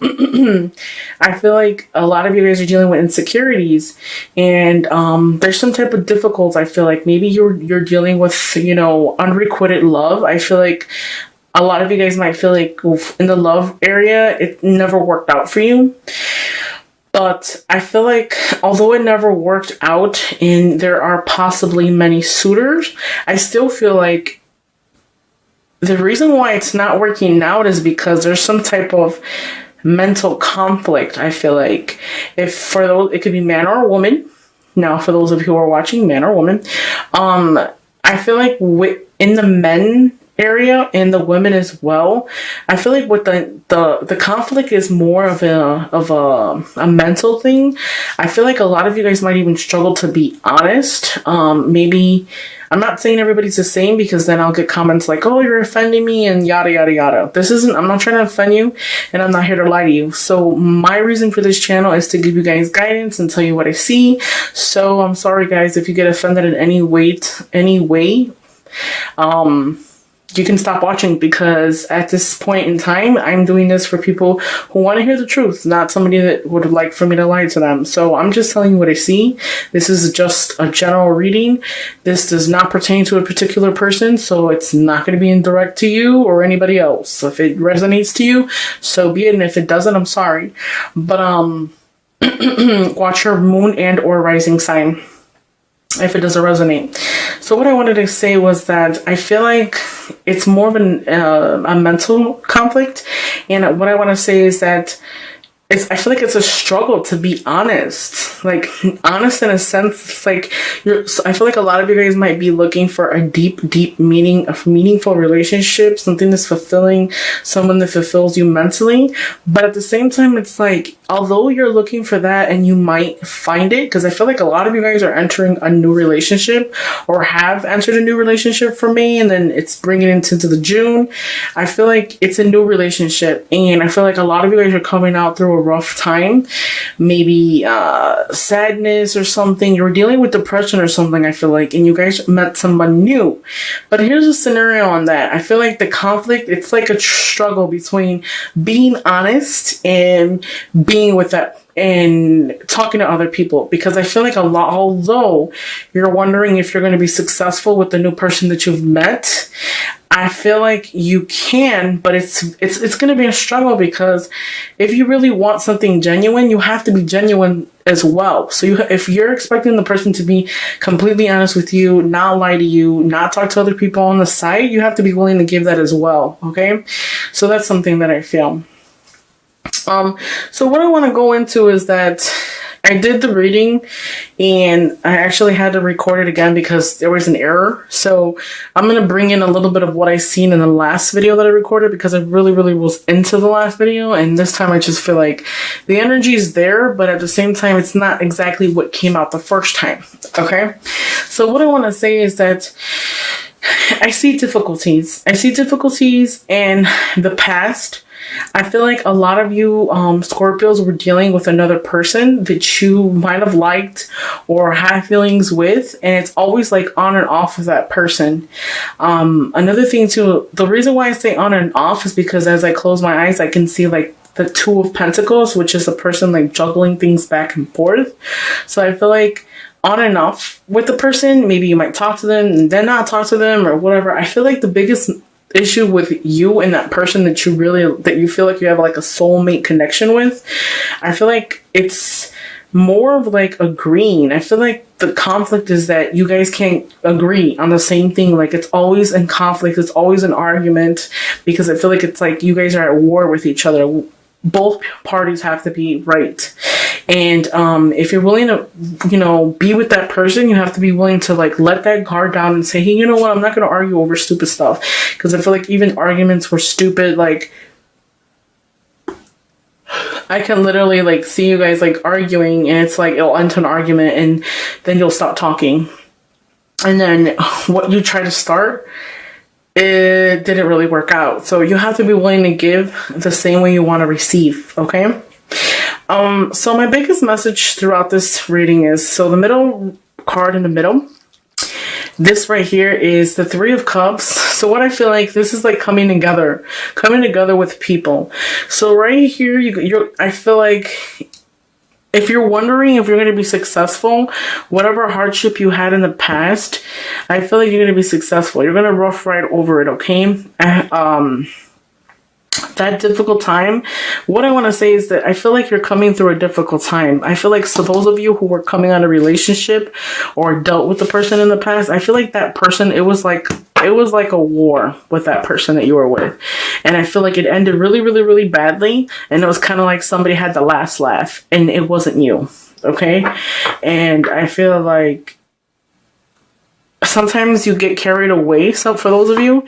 I feel like a lot of you guys are dealing with insecurities, and there's some type of difficulties. I feel like maybe you're dealing with, you know, unrequited love. I feel like a lot of you guys might feel like in the love area, it never worked out for you. But I feel like although it never worked out and there are possibly many suitors, I still feel like the reason why it's not working out is because there's some type of mental conflict. I feel like if for those, it could be man or woman. Now, for those of you who are watching, man or woman, I feel like in the men area and the women as well, I feel like with the conflict is more of a mental thing. I feel like a lot of you guys might even struggle to be honest. Maybe I'm not saying everybody's the same, because then I'll get comments like, oh, you're offending me and yada yada yada. I'm not trying to offend you, and I'm not here to lie to you. So my reason for this channel is to give you guys guidance and tell you what I see. So I'm sorry guys if you get offended in any way. You can stop watching, because at this point in time, I'm doing this for people who want to hear the truth, not somebody that would like for me to lie to them. So I'm just telling you what I see. This is just a general reading. This does not pertain to a particular person, so it's not going to be indirect to you or anybody else. So if it resonates to you, so be it. And if it doesn't, I'm sorry. But watch your moon and or rising sign if it doesn't resonate. So what I wanted to say was that I feel like it's more of a mental conflict. And what I want to say is that I feel like it's a struggle to be honest. Like, honest in a sense, it's like I feel like a lot of you guys might be looking for a deep meaning, a meaningful relationship, something that's fulfilling, someone that fulfills you mentally. But at the same time, it's like, although you're looking for that and you might find it, because I feel like a lot of you guys are entering a new relationship or have entered a new relationship for me, and then it's bringing it into the June. I feel like it's a new relationship, and I feel like a lot of you guys are coming out through a rough time, maybe sadness or something. You're dealing with depression or something, I feel like, and you guys met someone new. But here's a scenario on that. I feel like the conflict, it's like a struggle between being honest and being with that and talking to other people, because I feel like although you're wondering if you're going to be successful with the new person that you've met, I feel like you can, but it's going to be a struggle, because if you really want something genuine, you have to be genuine as well. So if you're expecting the person to be completely honest with you, not lie to you, not talk to other people on the side, you have to be willing to give that as well. Okay. So that's something that I feel. So what I want to go into is that I did the reading and I actually had to record it again because there was an error. So I'm going to bring in a little bit of what I seen in the last video that I recorded, because I really was into the last video. And this time I just feel like the energy is there, but at the same time, it's not exactly what came out the first time. Okay. So what I want to say is that I see difficulties. I see difficulties in the past. I feel like a lot of you Scorpios were dealing with another person that you might have liked or had feelings with, and it's always like on and off with that person. Another thing too, the reason why I say on and off is because as I close my eyes, I can see like the Two of Pentacles, which is a person like juggling things back and forth. So I feel like on and off with the person, maybe you might talk to them and then not talk to them or whatever. I feel like the biggest issue with you and that person that you feel like you have like a soulmate connection with, I feel like it's more of like agreeing. I feel like the conflict is that you guys can't agree on the same thing. Like it's always in conflict. It's always an argument, because I feel like it's like you guys are at war with each other. Both parties have to be right. And if you're willing to, be with that person, you have to be willing to like let that guard down and say, hey, you know what? I'm not going to argue over stupid stuff. Because I feel like even arguments were stupid. Like I can literally like see you guys like arguing, and it's like it'll end an argument and then you'll stop talking. And then what you try to start, it didn't really work out. So you have to be willing to give the same way you want to receive. Okay. So my biggest message throughout this reading is, so the middle card in the middle, this right here is the Three of Cups. So what I feel like, this is like coming together with people. So right here, I feel like if you're wondering if you're going to be successful, whatever hardship you had in the past, I feel like you're going to be successful. You're going to rough ride over it, okay? That difficult time, what I want to say is that I feel like you're coming through a difficult time. I feel like, so those of you who were coming out of a relationship or dealt with the person in the past, I feel like that person, it was like a war with that person that you were with. And I feel like it ended really, really, really badly. And it was kind of like somebody had the last laugh and it wasn't you. Okay. And I feel like sometimes you get carried away. So for those of you,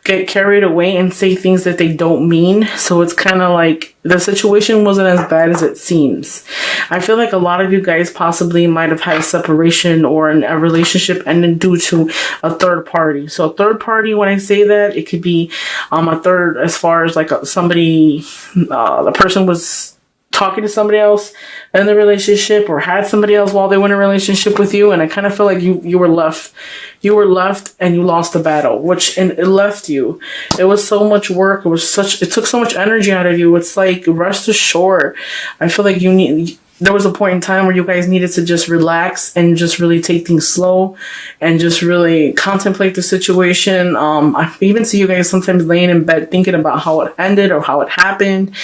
get carried away and say things that they don't mean. So it's kind of like the situation wasn't as bad as it seems. I feel like a lot of you guys possibly might have had a separation or a relationship ended due to a third party. So a third party, when I say that, it could be a third as far as like somebody, the person was talking to somebody else in the relationship or had somebody else while they were in a relationship with you. And I kind of feel like you were left and you lost the battle, and it left you. It was so much work. It took so much energy out of you. It's like, rest assured, I feel like there was a point in time where you guys needed to just relax and just really take things slow and just really contemplate the situation. I even see you guys sometimes laying in bed thinking about how it ended or how it happened.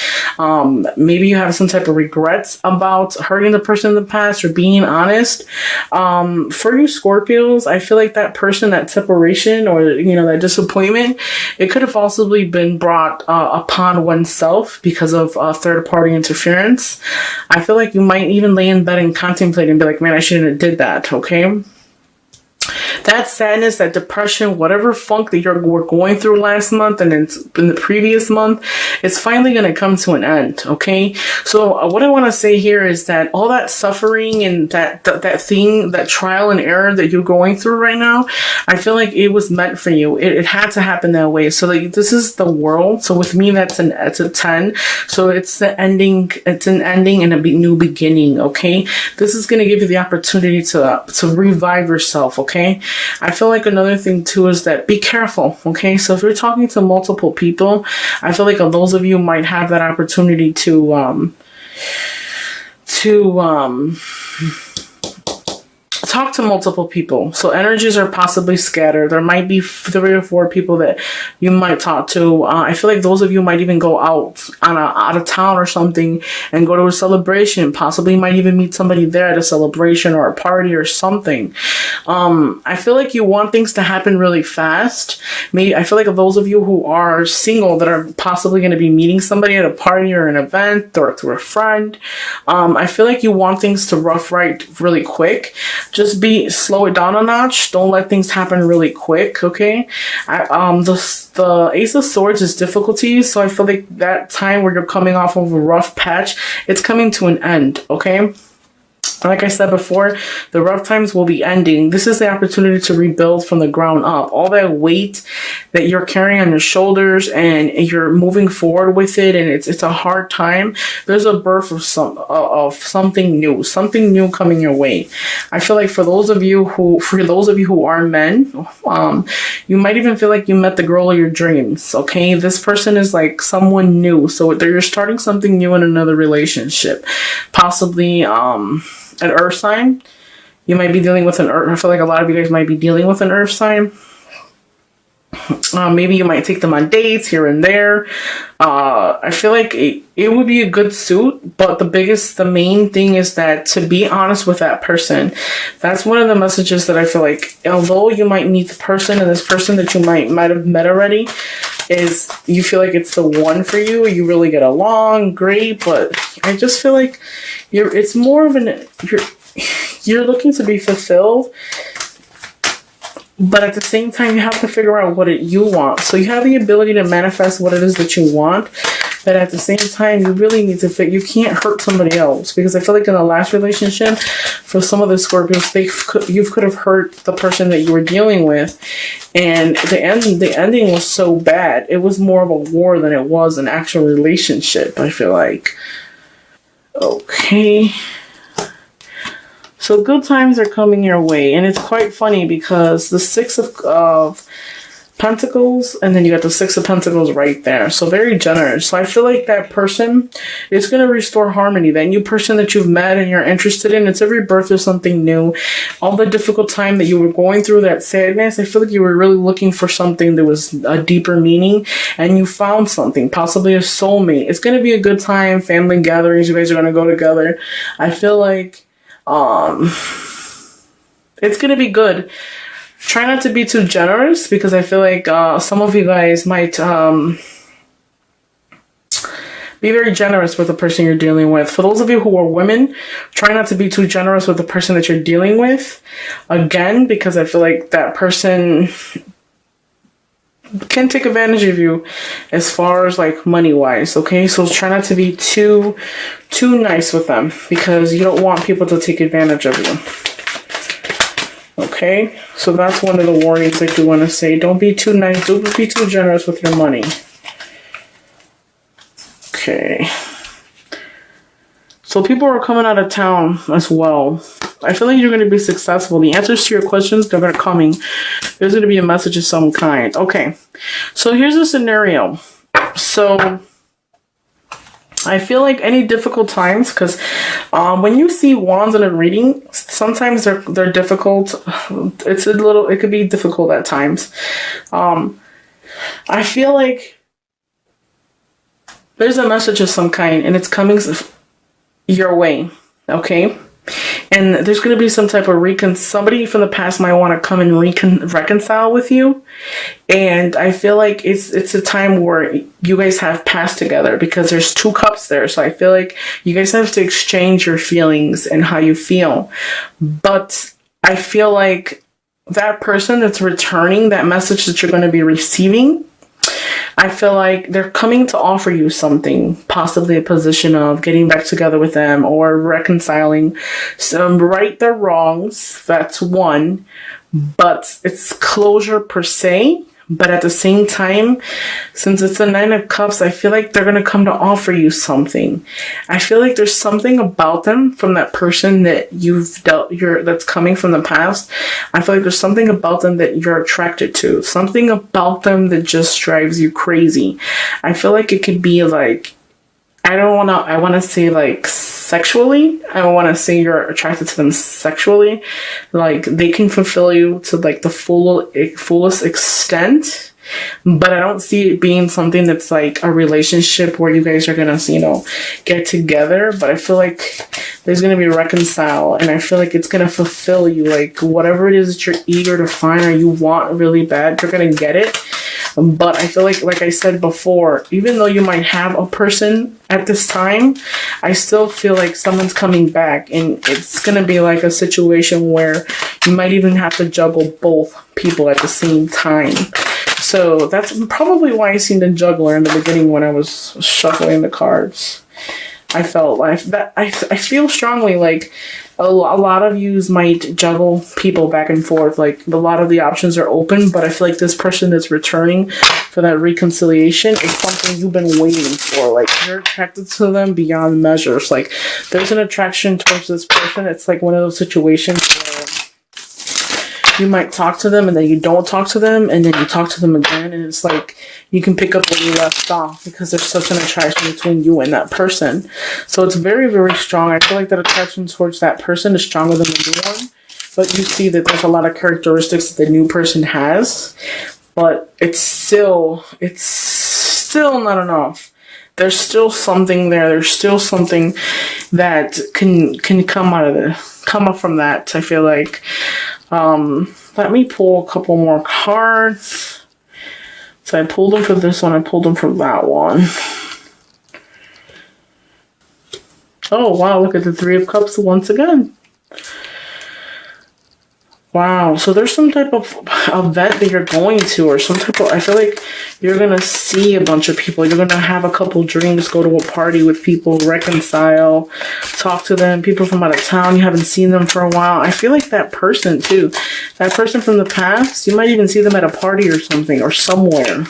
Maybe you have some type of regrets about hurting the person in the past or being honest. For you Scorpios, I feel like that person, that separation or, that disappointment, it could have possibly been brought upon oneself because of third party interference. I feel like you might even lay in bed and contemplate and be like, man, I shouldn't have did that, okay? That sadness, that depression, whatever funk that you were going through last month and in the previous month, it's finally going to come to an end, okay? So what I want to say here is that all that suffering and that trial and error that you're going through right now, I feel like it was meant for you. It had to happen that way. So like, this is the world. So with me, it's a 10. So it's the ending. It's an ending and a new beginning, okay? This is going to give you the opportunity to revive yourself, okay? I feel like another thing too is that be careful, okay? So if you're talking to multiple people, I feel like those of you might have that opportunity to talk to multiple people. So energies are possibly scattered. There might be 3 or 4 people that you might talk to. I feel like those of you might even go out of town or something and go to a celebration. Possibly might even meet somebody there at a celebration or a party or something. I feel like you want things to happen really fast. I feel like those of you who are single that are possibly going to be meeting somebody at a party or an event or through a friend, I feel like you want things to rough ride really quick. Just slow it down a notch. Don't let things happen really quick, okay? The Ace of Swords is difficulties, so I feel like that time where you're coming off of a rough patch, it's coming to an end, okay? Like I said before, the rough times will be ending. This is the opportunity to rebuild from the ground up. All that weight that you're carrying on your shoulders and you're moving forward with it, and it's a hard time. There's a birth of something new coming your way. I feel like for those of you who are men, you might even feel like you met the girl of your dreams. Okay, this person is like someone new, so you're starting something new in another relationship, possibly an earth sign. You might be dealing with an earth. I feel like a lot of you guys might be dealing with an earth sign. Maybe you might take them on dates here and there. I feel like it would be a good suit, but the main thing is that to be honest with that person. That's one of the messages that I feel like, although you might meet the person and this person that you might have met already, is you feel like it's the one for you. You really get along, great, but I just feel like it's more of you're looking to be fulfilled, but at the same time, you have to figure out what you want. So you have the ability to manifest what it is that you want, but at the same time, you really need to you can't hurt somebody else, because I feel like in the last relationship, for some of the Scorpios, you could have hurt the person that you were dealing with, and the ending was so bad. It was more of a war than it was an actual relationship, I feel like. Okay. So good times are coming your way, and it's quite funny because the 6 of Pentacles, and then you got the Six of Pentacles right there. So very generous. So I feel like that person is going to restore harmony. That new person that you've met and you're interested in, it's a rebirth of something new. All the difficult time that you were going through, that sadness, I feel like you were really looking for something that was a deeper meaning, and you found something, possibly a soulmate. It's going to be a good time, family gatherings, you guys are going to go together. I feel like it's going to be good. Try not to be too generous, because I feel like some of you guys might be very generous with the person you're dealing with. For those of you who are women, try not to be too generous with the person that you're dealing with. Again, because I feel like that person can take advantage of you as far as like money wise. Okay, so try not to be too nice with them, because you don't want people to take advantage of you. Okay, so that's one of the warnings that you want to say. Don't be too nice. Don't be too generous with your money. Okay. So people are coming out of town as well. I feel like you're going to be successful. The answers to your questions, they're coming. There's going to be a message of some kind. Okay, so here's a scenario. So I feel like any difficult times, because when you see wands in a reading, sometimes they're difficult. It could be difficult at times. I feel like there's a message of some kind, and it's coming your way. Okay. And there's going to be some type of somebody from the past might want to come and reconcile with you. And I feel like it's a time where you guys have passed together, because there's 2 cups there. So I feel like you guys have to exchange your feelings and how you feel. But I feel like that person that's returning that message that you're going to be receiving, I feel like they're coming to offer you something, possibly a position of getting back together with them or reconciling, right their wrongs. That's one, but it's closure per se. But at the same time, since it's the 9 of Cups, I feel like they're going to come to offer you something. I feel like there's something about them from that person that that's coming from the past. I feel like there's something about them that you're attracted to. Something about them that just drives you crazy. I feel like it could be like, I want to say like sexually. I want to say you're attracted to them sexually. Like they can fulfill you to like the fullest extent. But I don't see it being something that's like a relationship where you guys are going to, get together. But I feel like there's going to be reconcile. And I feel like it's going to fulfill you. Like whatever it is that you're eager to find or you want really bad, you're going to get it. But I feel like I said before, even though you might have a person at this time, I still feel like someone's coming back. And it's going to be like a situation where you might even have to juggle both people at the same time. So that's probably why I seen the juggler in the beginning when I was shuffling the cards. I felt like that. I feel strongly like a lot of yous might juggle people back and forth. Like a lot of the options are open, but I feel like this person that's returning for that reconciliation is something you've been waiting for. Like you're attracted to them beyond measures. Like there's an attraction towards this person. It's like one of those situations where you might talk to them and then you don't talk to them and then you talk to them again, and it's like you can pick up where you left off because there's such an attraction between you and that person. So it's very, very strong. I feel like that attraction towards that person is stronger than the new one, but you see that there's a lot of characteristics that the new person has, but it's still not enough. There's still something there. There's still something that can come up from that. I feel like. Let me pull a couple more cards. So I pulled them for this one. I pulled them for that one. Oh, wow. Look at the 3 of Cups once again. Wow. So there's some type of event that you're going to, or some type of, I feel like you're going to see a bunch of people. You're going to have a couple drinks, go to a party with people, reconcile, talk to them, people from out of town. You haven't seen them for a while. I feel like that person too, that person from the past, you might even see them at a party or something or somewhere.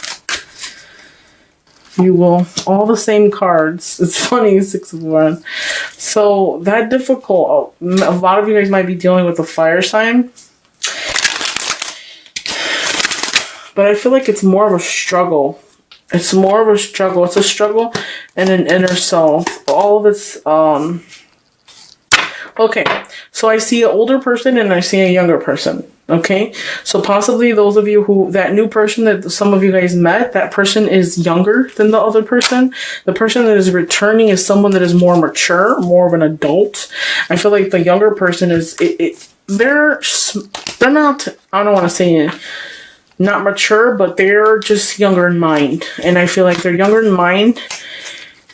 You will. All the same cards. It's funny, 6 of Wands. So that difficult. A lot of you guys might be dealing with a fire sign. but I feel like it's more of a struggle. It's more of a struggle. It's a struggle in an inner self. All of it's, okay. So I see an older person and I see a younger person. Okay. So possibly those of you who, that new person that some of you guys met, that person is younger than the other person. The person that is returning is someone that is more mature, more of an adult. I feel like the younger person is, they're not, I don't want to say it, not mature, but they're just younger in mind. And I feel like they're younger in mind.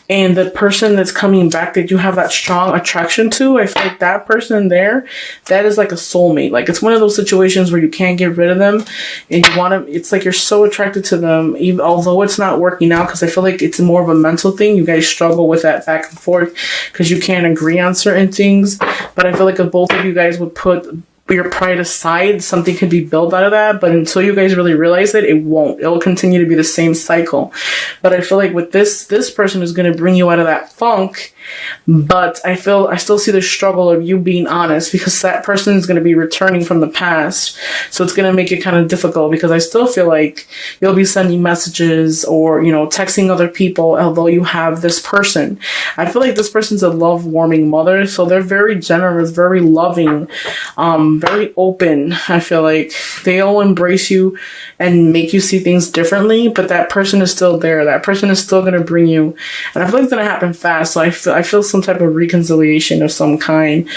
And the person that's coming back that you have that strong attraction to, I feel like that person there, that is like a soulmate. Like, it's one of those situations where you can't get rid of them. And you want to, it's like you're so attracted to them, even although it's not working out, because I feel like it's more of a mental thing. You guys struggle with that back and forth because you can't agree on certain things. But I feel like if both of you guys would put your pride aside, something could be built out of that. But until you guys really realize it, it won't. It will continue to be the same cycle. But I feel like with this person is going to bring you out of that funk. But I still see the struggle of you being honest, because that person is going to be returning from the past. So it's going to make it kind of difficult, because I still feel like you'll be sending messages or, you know, texting other people, although you have this person. I feel like this person's a love warming mother. So they're very generous, very loving, very open. I feel like they'll embrace you and make you see things differently, but that person is still there. That person is still going to bring you, and I feel like it's going to happen fast. So I feel some type of reconciliation of some kind.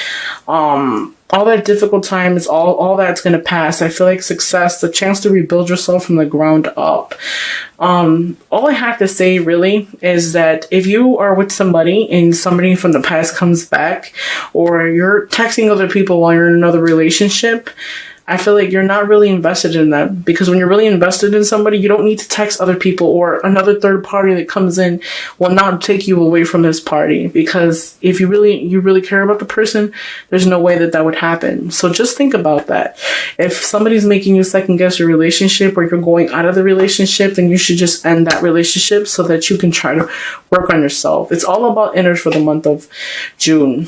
All that difficult time is all that's going to pass. I feel like success, the chance to rebuild yourself from the ground up. All I have to say really is that if you are with somebody and somebody from the past comes back, or you're texting other people while you're in another relationship, I feel like you're not really invested in that, because when you're really invested in somebody, you don't need to text other people, or another third party that comes in will not take you away from this party. Because if you really care about the person, there's no way that would happen. So just think about that. If somebody's making you second guess your relationship, or you're going out of the relationship, then you should just end that relationship so that you can try to work on yourself. It's all about inners for the month of June.